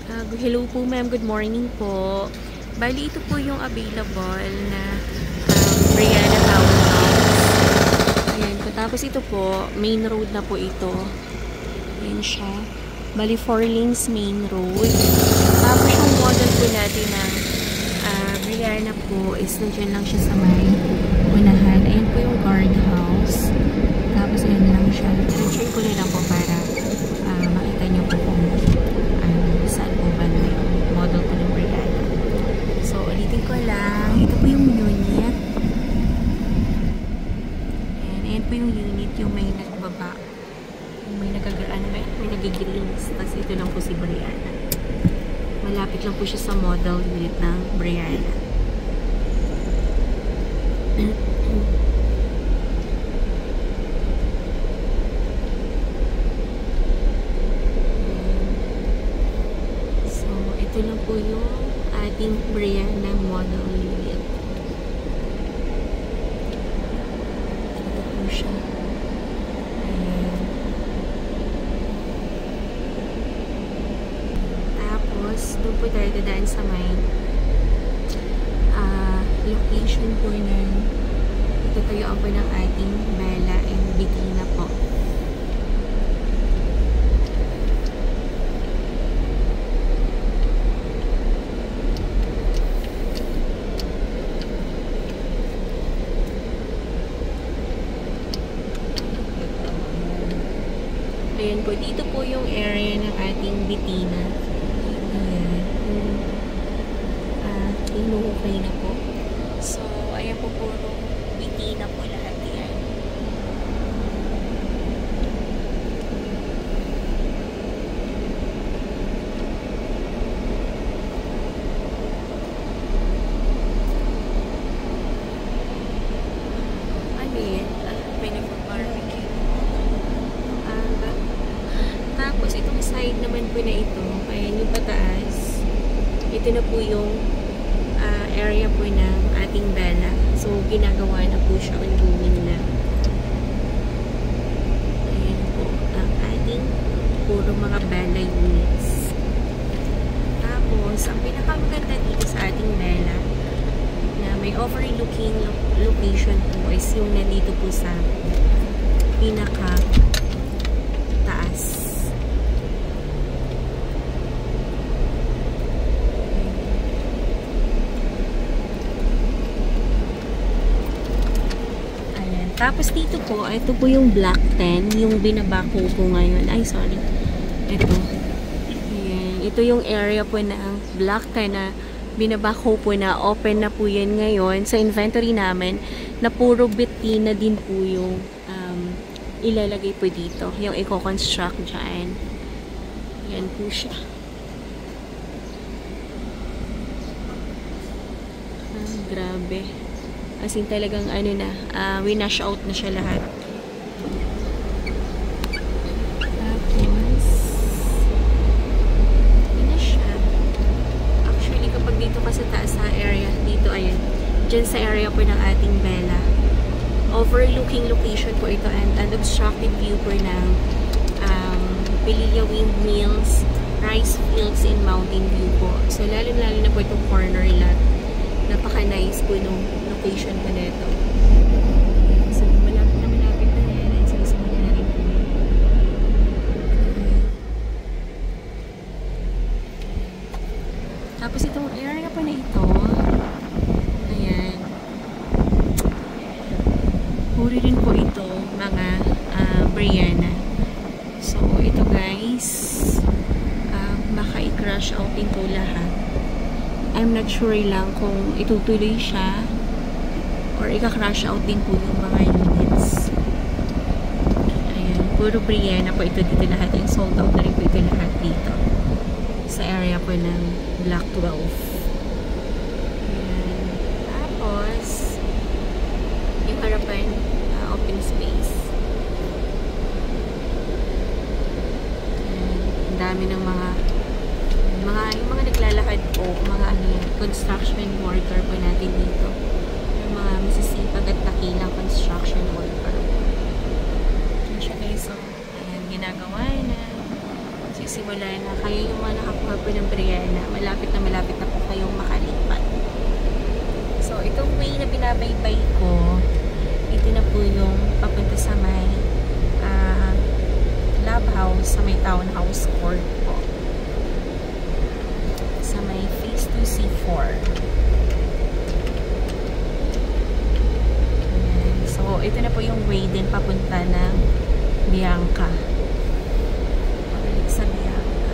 Hello po ma'am, good morning po. Bali ito po yung available na Brianna Townhouse. Ayan po. Tapos ito po, main road na po ito. Ayan siya. Bali 4 lanes main road. Tapos yung model po natin ng Brianna po is nandiyan lang siya sa may unahan. Ayan po yung guardhouse. Tapos ayan lang siya. I-check ko lang po para makita nyo po kung saan po ba na yung model po ng Brianna. So, ulitin ko lang. Ito po yung unit. Ayan po yung unit. Yung may nagbaba. Yung may nagigilings. Tapos ito lang po si Brianna. Malapit lang po siya sa model unit ng Brianna. Ito lang po yung ating Brianna model unit. Ito po siya. Ayan. Tapos, doon po tayo dadaan sa may location po ng tutuyuan po ng ating Bella and Bettina po. Ayan po, dito po yung area ng ating Bettina. Ayan. Hinuhukay na po. So, ayan po puro Bettina po lahat yan. Ano yan? May nagpa-barbecue. Tapos, itong side naman po na ito, ayan yung pataas. Ito na po yung area po ng ating Bella. So, ginagawa na po siya ongoing na. Ayan po ang ating puro mga Bella units. Tapos, ang pinakamaganda dito sa ating Bella na may overlooking location po is yung nandito po sa pinaka taas. Tapos dito po, ito po yung Block 10, yung binabako po ngayon. Ay, sorry. Ito. Ayan. Ito yung area po ng Block 10 na binabako po na open na po yan ngayon sa inventory namin na puro Bettina din po yung ilalagay po dito. Yung i-construct dyan. Yan po siya. Grabe. As in talagang ano na, winash out na siya lahat. Tapos, yun na siya. Actually, kapag dito ka sa taas sa area, dito, ayan, dyan sa area po ng ating Bella, overlooking location po ito and unobstructed view po ng Pililla Windmills, rice fields, and mountain view po. So, lalo-lalo na po itong corner lot. Napaka-nice po nung location po nito. So, malapit na yan. So, sumunod na rin po. Tapos, itong area po na ito, ayan, puri rin po ito, mga Brianna. So, ito guys, baka i-crash out din po lahat. I'm not sure lang kung itutuloy siya or ika-crash out din po yung mga units. Ayan, puro Brianna po ito dito lahat. Yung sold out na rin po ito lahat dito sa area po ng Block 12. Ayan. Tapos, yung harapan, open space. Ayan, ang dami ng mga naglalakad po, mga construction worker po natin dito. Yung mga masisipag at takilang construction worker. Ayan siya guys. So, ayan, ginagawa na. Sisimula na. Kaya yung mga nakakuha po po ng Brianna. Malapit na po kayong makalipat. So, itong way na binabaybay ko, ito na po yung papunta sa may lab house, sa may townhouse court po. Sa may phase 2 C4. So, ito na po yung way din papunta ng Bianca. Pabalik sa Bianca.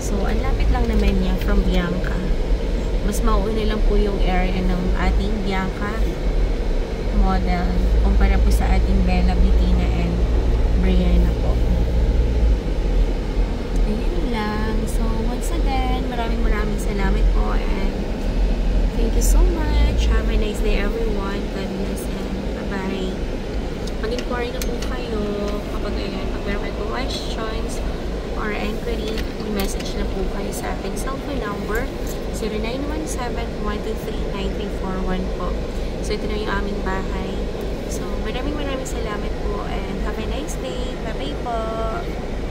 So, ang lapit lang naman niya from Bianca. Mas mauuna lang po yung area ng ating Bianca model kumpara po sa ating Bella, Bettina, and Brianna po. Ayan lang. So, once again, maraming salamat po, and thank you so much. Have a nice day, everyone. God bless, and bye-bye. Mag-inquiry na po kayo kapag ayan, pag meron kayo questions or inquiry, message na po kayo sa ating cellphone number 0917-123-9341 po. So, ito na yung aming bahay. So, maraming salamat.